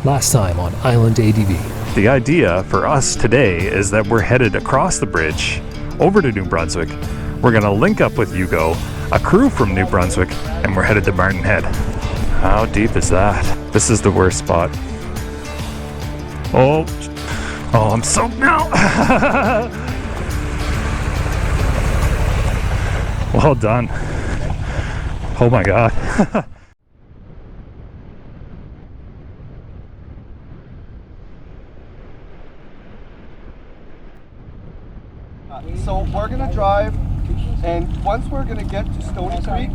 Last time on Island ADV. The idea for us today is that we're headed across the bridge over to New Brunswick. We're going to link up with Hugo, a crew from New Brunswick, and we're headed to Martin Head. How deep is that? This is the worst spot. Oh, I'm soaked now. Well done. Oh my God. So we're going to drive, and once we're going to get to Stony Creek,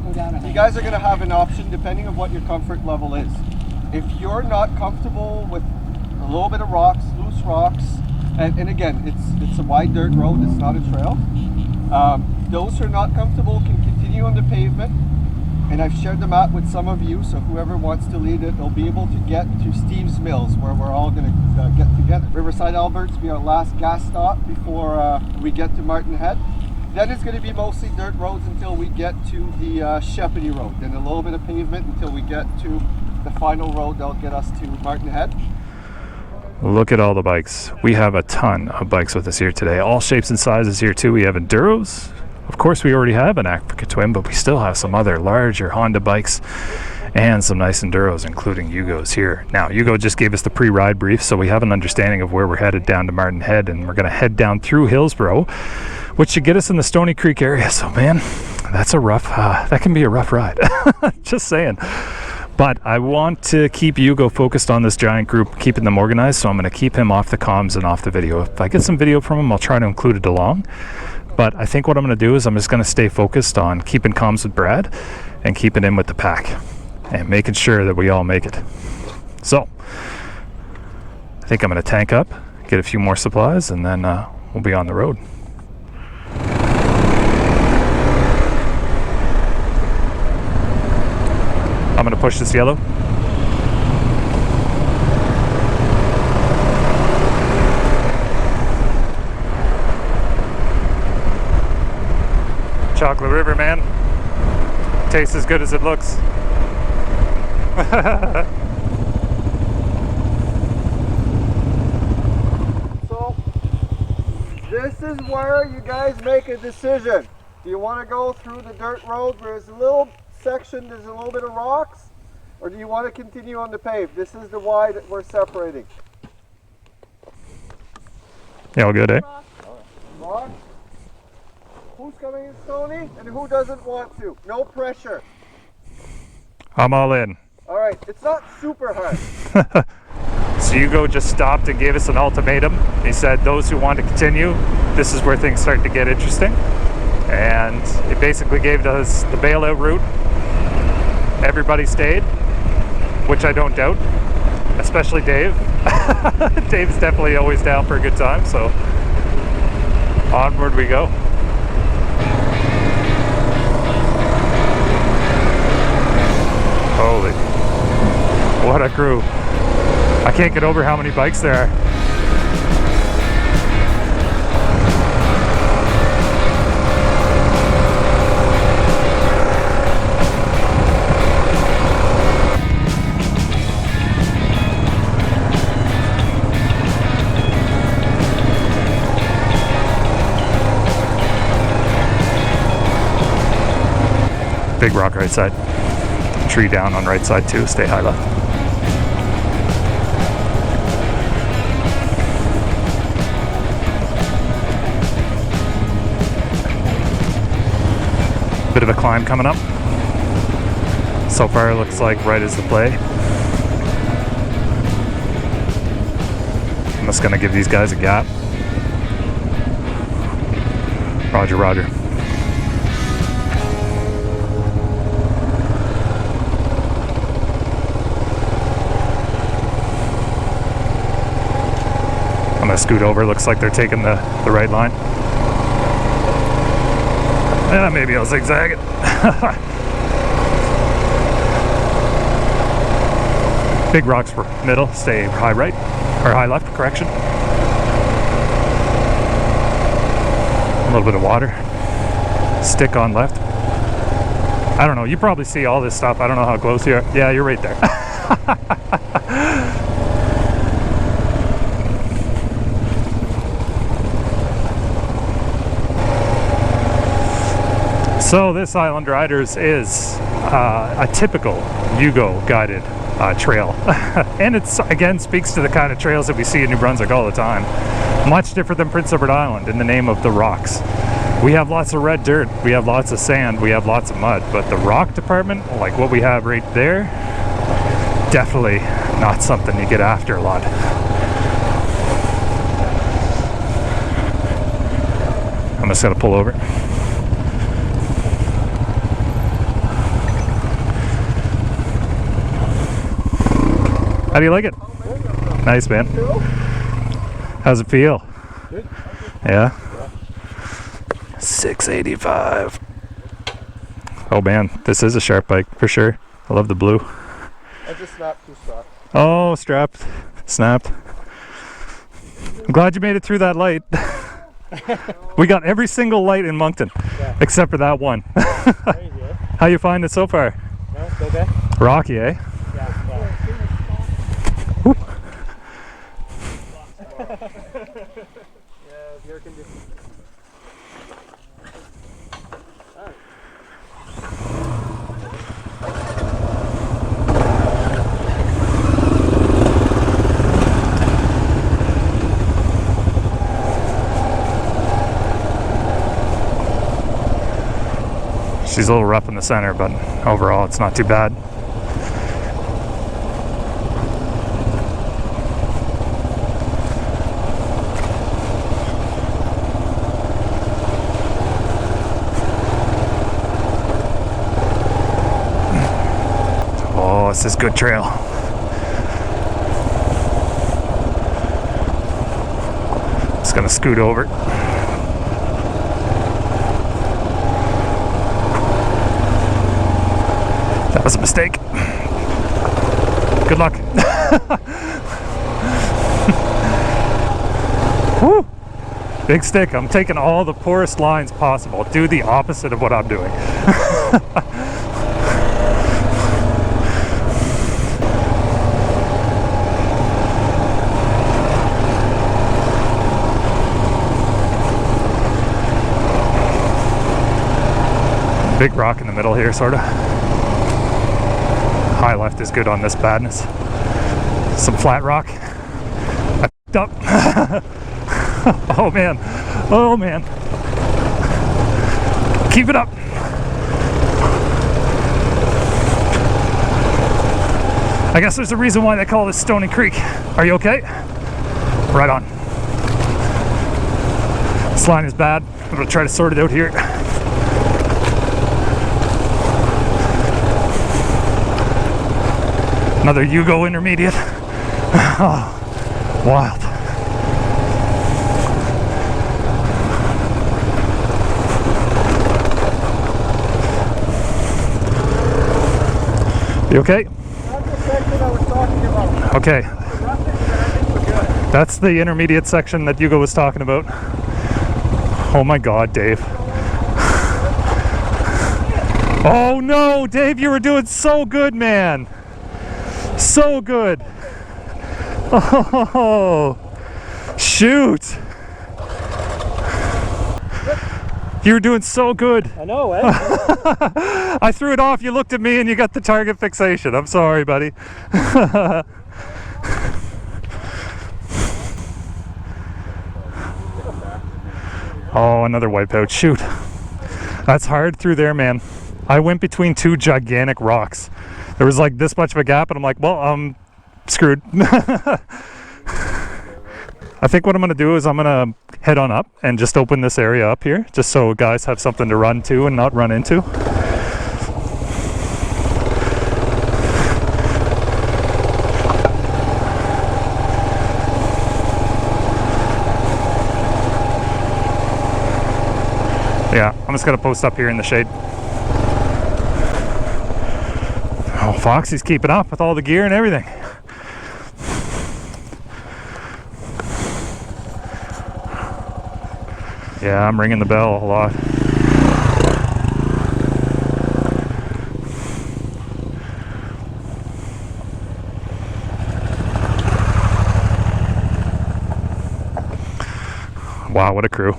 you guys are going to have an option depending on what your comfort level is. If you're not comfortable with a little bit of rocks, loose rocks, and again, it's a wide dirt road, it's not a trail. Those who are not comfortable can continue on the pavement, and I've shared the map with some of you, so whoever wants to lead it, they'll be able to get to Steve's Mills, where we're all going to get together. Riverside Albert's be our last gas stop before we get to Martin Head. Then it's going to be mostly dirt roads until we get to the Shepparton Road, then a little bit of pavement until we get to the final road that'll get us to Martin Head. Look at all the bikes. We have a ton of bikes with us here today. All shapes and sizes here too. We have Enduros. Of course, we already have an Africa Twin, but we still have some other larger Honda bikes and some nice Enduros, including Hugo's here. Now, Hugo just gave us the pre-ride brief, so we have an understanding of where we're headed down to Martin Head, and we're going to head down through Hillsborough, which should get us in the Stony Creek area. So, man, that's a rough, that can be a rough ride. Just saying. But I want to keep Hugo focused on this giant group, keeping them organized, so I'm going to keep him off the comms and off the video. If I get some video from him, I'll try to include it along. But I think what I'm going to do is I'm just going to stay focused on keeping comms with Brad and keeping in with the pack and making sure that we all make it. So I think I'm going to tank up, get a few more supplies, and then we'll be on the road. I'm going to push this yellow. Chocolate River, man. Tastes as good as it looks. So, this is where you guys make a decision. Do you want to go through the dirt road where there's a little section, there's a little bit of rocks, or do you want to continue on the pave? This is the Y that we're separating. Yeah, all good, eh? Rock. Who's coming in Stony and who doesn't want to? No pressure. I'm all in. All right, it's not super hard. So Hugo just stopped and gave us an ultimatum. He said those who want to continue, this is where things start to get interesting. And it basically gave us the bailout route. Everybody stayed, which I don't doubt, especially Dave. Dave's definitely always down for a good time, so onward we go. Holy, what a crew. I can't get over how many bikes there are. Big rock right side. Tree down on right side too. Stay high left. Bit of a climb coming up. So far it looks like right is the play. I'm just gonna give these guys a gap. Roger, roger. I'm gonna scoot over. Looks like they're taking the right line. Yeah, maybe I'll zigzag it. Big rocks for middle. Stay high right or high left. Correction. A little bit of water. Stick on left. I don't know. You probably see all this stuff. I don't know how close you are. Yeah, you're right there. So this Island Riders is a typical Yugo guided trail. And it's, again, speaks to the kind of trails that we see in New Brunswick all the time. Much different than Prince Edward Island in the name of the rocks. We have lots of red dirt, we have lots of sand, we have lots of mud, but the rock department, like what we have right there, definitely not something you get after a lot. I'm just gonna pull over. How do you like it? Nice, man. How's it feel? Good. Yeah? 685. Oh man, this is a sharp bike for sure. I love the blue. I just snapped two straps. Oh, strapped. Snapped. I'm glad you made it through that light. We got every single light in Moncton, except for that one. How you find it so far? No, it's okay. Rocky, eh? Yeah, air conditioning. She's a little rough in the center, but overall it's not too bad. Oh, this is good trail. Just gonna scoot over. That was a mistake. Good luck. Woo! Big stick. I'm taking all the poorest lines possible. Do the opposite of what I'm doing. Big rock in the middle here, sort of. High left is good on this badness. Some flat rock. I f***ed up. Oh man. Oh man. Keep it up. I guess there's a reason why they call this Stony Creek. Are you okay? Right on. This line is bad. I'm gonna try to sort it out here. Another Yugo intermediate. Oh, wild. You okay? That's the section I was talking about. Okay. The rest of it, I think we're good. That's the intermediate section that Yugo was talking about. Oh my God, Dave. Oh no, Dave, you were doing so good, man. So good. Oh, shoot. You were doing so good. I know, eh? I threw it off, you looked at me and you got the target fixation. I'm sorry, buddy. Oh, another wipeout. Shoot. That's hard through there, man. I went between two gigantic rocks. There was like this much of a gap and I'm like, well, I'm screwed. I think what I'm going to do is I'm going to head on up and just open this area up here, just so guys have something to run to and not run into. Yeah, I'm just going to post up here in the shade. Oh, Foxy's keeping up with all the gear and everything. Yeah, I'm ringing the bell a lot. Wow, what a crew.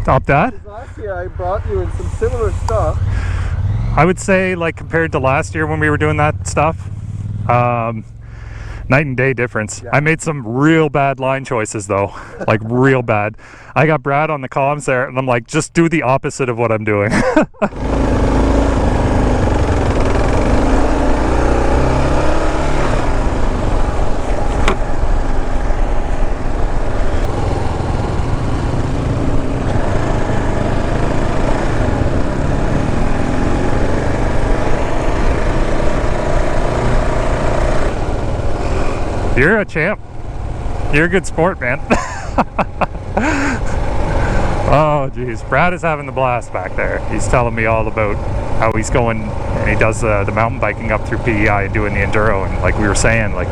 Top that? Last year I brought you in some similar stuff. I would say, like, compared to last year when we were doing that stuff, night and day difference. Yeah. I made some real bad line choices though, like real bad. I got Brad on the comms there and I'm like, just do the opposite of what I'm doing. You're a champ. You're a good sport, man. Oh, geez. Brad is having the blast back there. He's telling me all about how he's going and he does the mountain biking up through PEI and doing the enduro. And like we were saying, like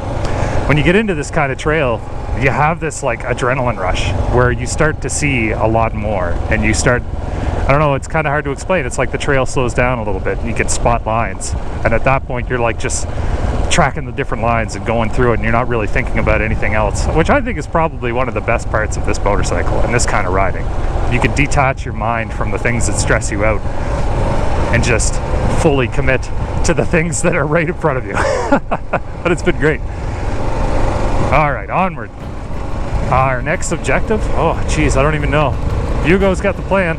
when you get into this kind of trail, you have this like adrenaline rush where you start to see a lot more and you start, I don't know, it's kind of hard to explain. It's like the trail slows down a little bit and you can spot lines. And at that point, you're like just tracking the different lines and going through it and you're not really thinking about anything else, which I think is probably one of the best parts of this motorcycle and this kind of riding. You can detach your mind from the things that stress you out and just fully commit to the things that are right in front of you. But it's been great. All right, onward. Our next objective, oh geez, I don't even know. Hugo's got the plan.